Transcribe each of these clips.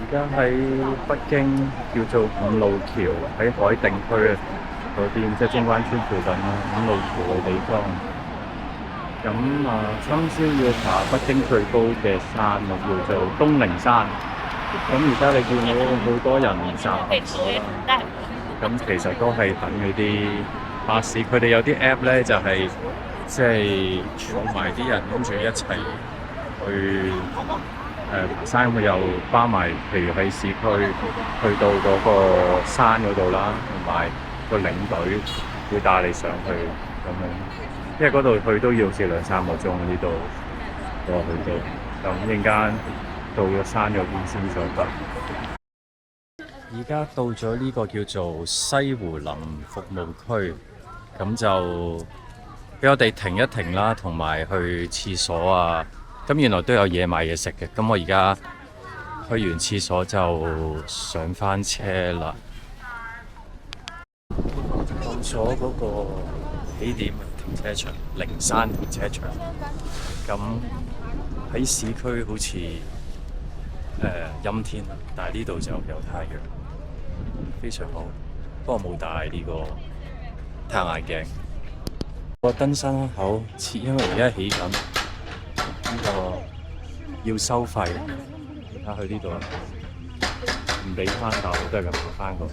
而家喺北京叫做五路橋，喺海淀區嗰邊，即係中關村附近啦。五路橋嘅地方。咁今朝要爬北京最高嘅山，叫做東陵山。咁而家你見到好多人集合咗啦。咁其實都係等嗰啲巴士，佢哋有啲 app 咧，就係即係儲埋啲人，跟住一齊去爬山，咁又包埋，譬如喺市區去到嗰個山嗰度啦，同埋個領隊會帶你上去咁樣。因為嗰度去都要好似2-3個鐘呢度，我去到咁陣間到咗山嗰邊先再得。而家到咗呢個叫做西湖林服務區，咁就俾我哋停一停啦，同埋去廁所啊。咁原來都有嘢買嘢食嘅，咁我而家去完廁所就上返車啦。到咗嗰個起點停車場，靈山停車場。咁喺市區好似陰天啦，但係呢度就有太陽，非常好。不過冇帶呢個太陽眼鏡。個登山口設，因為而家起緊。呢個要收費，而家去呢度唔俾翻，但我都係咁行翻過。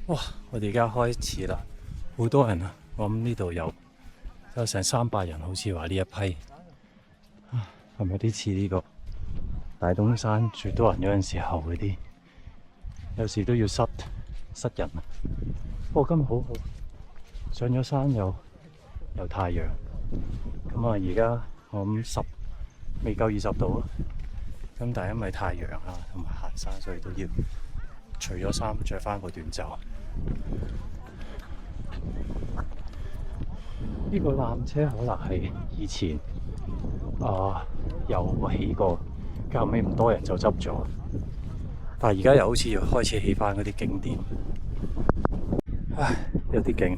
哇！我哋而家開始啦，好多人啊！我諗呢度有成300人，好似話呢一批。係咪有啲似呢個大東山最多人嗰陣時候嗰啲？有時都要塞人啊！不過今日好好，上咗山有太陽。咁而家我諗未夠20度啊，咁但係因為太陽啊同埋行山，所以都要除咗衫着翻個短袖。呢個纜車可能係以前有起過，後尾唔多人就執咗，但係而家又好似要開始起翻嗰啲景點。唉，有啲勁。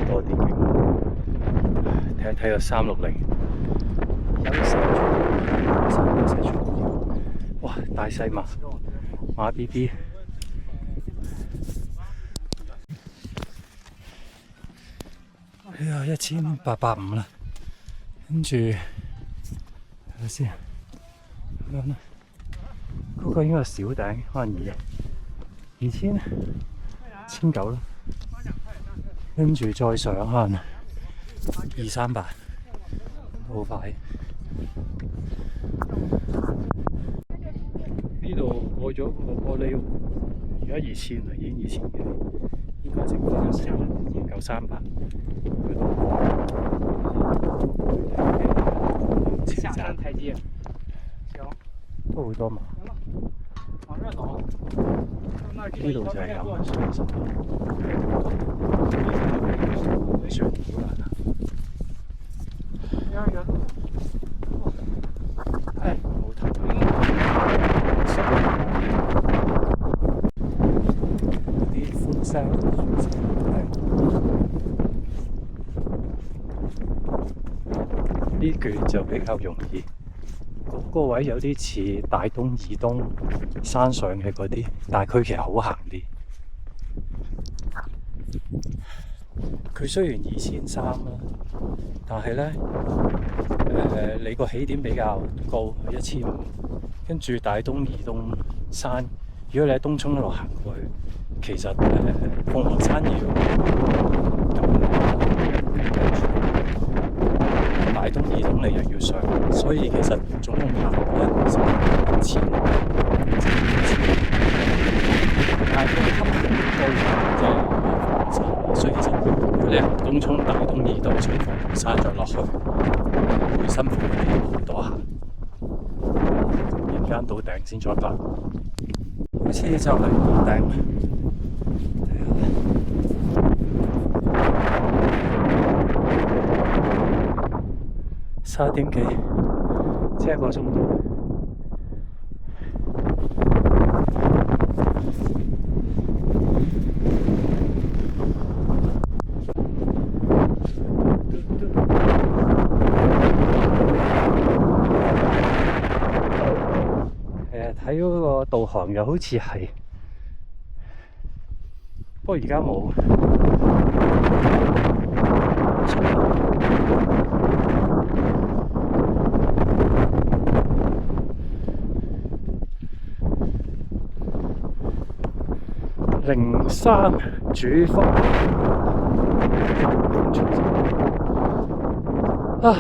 多啲景，睇一睇個360，有石柱，哇！大細馬 BB， 哎呀，1850啦，跟住睇下先，咁樣啦，嗰個應該係小頂，可能1900啦。跟住再上可能200-300，好快。呢度過咗個玻璃，而家2000啦，已經2000幾，應該剩翻唔夠300。下山台階，都好多馬。呢度就係飲水室。冇頭。啲風聲，呢橛就比較容易。嗰個位有啲似大東、二東山上嘅嗰啲，但係佢其實好行啲。佢雖然2300啦，但係咧你個起點比較高，1500，跟住大東、二東山，如果你喺東涌一路行過去，其實鳳凰山要大東、二東你又要上，所以其實總共行1000，但係佢級高即係，所以其實如果你行東涌、大東、二東從鳳凰山再落去，會辛苦你好多行。陣間到頂先再爬，好似就嚟到頂。11點幾，車1個鐘到。睇嗰個導航又好似係，不過而家冇。靈山主峰啊！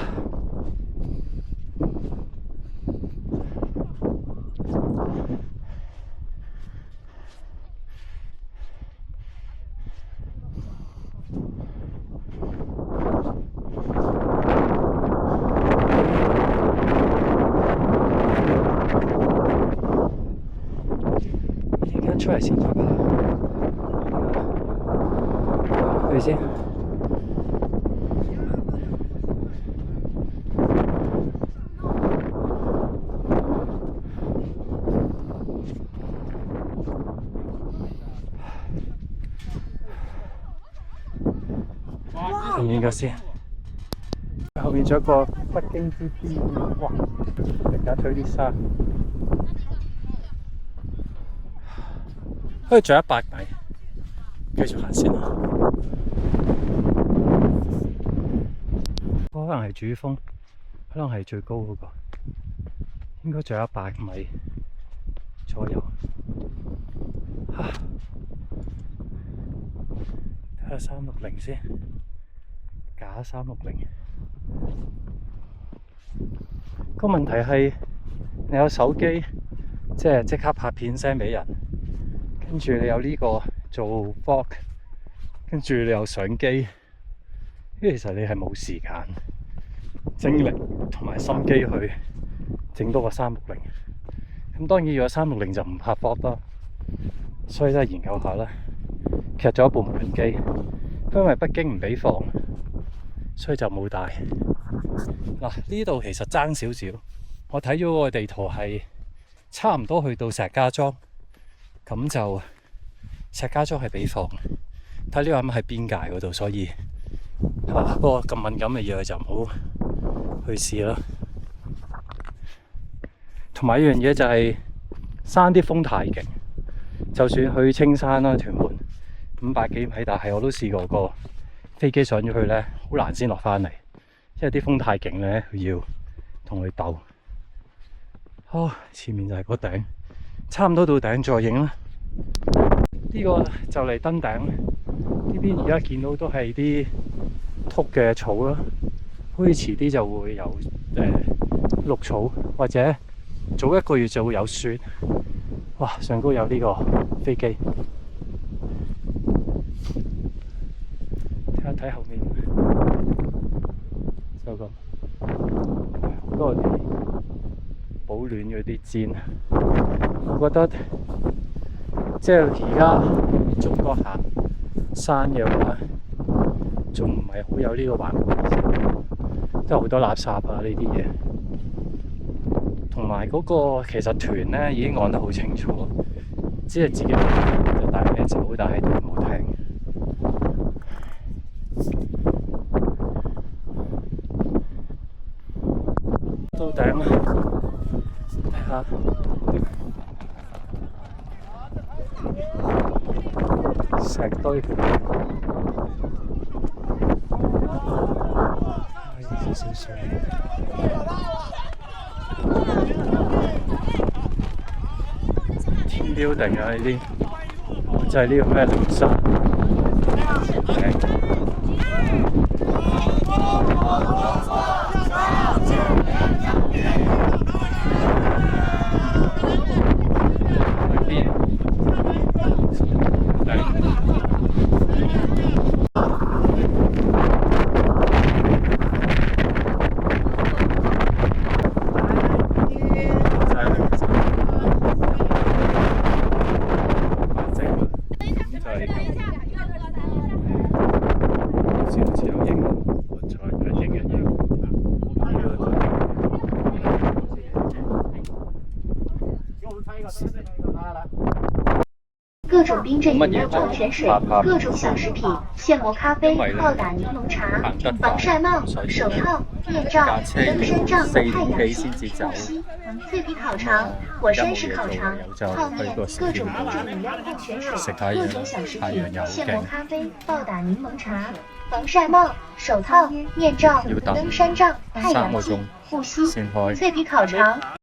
而家出嚟先再爬。去先。影個先。後面仲有個北京之巔，哇！突然間推啲山，好似仲有100米，繼續行先啦。可能係主峰，可能係最高嗰個，應該仲有100米左右。睇下360先，假360。個問題係你有手機，即刻拍片 send 俾人，跟住你有呢個做 vlog， 跟住你有相機，其實你係冇時間、精力同埋心機去整多個360。咁當然如果360就唔拍 vlog 啦，所以都係研究下啦。其實仲有一部無人機，因為北京唔俾放，所以就冇帶。嗱，呢度其實爭少少，我睇咗個地圖係差唔多去到石家莊，咁就石家莊係俾放。睇呢個咁喺邊界嗰度，所以不過咁敏感嘅嘢就唔好去試啦。同埋一樣嘢就係山啲風太勁，就算去青山啦、屯門500幾米，但係我都試過個飛機上咗去咧，好難先落翻嚟，因為啲風太勁咧，佢要同佢鬥。好，前面就係個頂，差唔多到頂再影啦。呢個就嚟登頂，呢邊而家見到都係啲禿嘅草啦，好似遲啲就會有綠草，或者早1個月就會有雪。哇！上高有呢個飛機，睇下睇後面，就咁好多啲保暖嗰啲氈。我覺得即係而家中國行山嘅話，仲唔係好有呢個環保意識，即係好多垃圾啊呢啲嘢。同埋嗰個其實團咧已經講得好清楚，只係自己就帶咩走，但係都冇聽。到頂啦，睇下石堆，少少水。天標定啊！呢啲就係呢個咩靈山。各种冰镇飲料、礦泉水、各種小食品、現磨咖啡、暴打檸檬茶、防曬帽、手套、面罩、登山杖、太陽鏡、護膝、脆皮烤腸、火山式烤腸、泡麵、各種冰鎮飲料、礦泉水、各種小食品、現磨咖啡、暴打檸檬茶、防曬帽、手套、面罩、登山杖、太陽鏡、護膝、脆皮烤腸。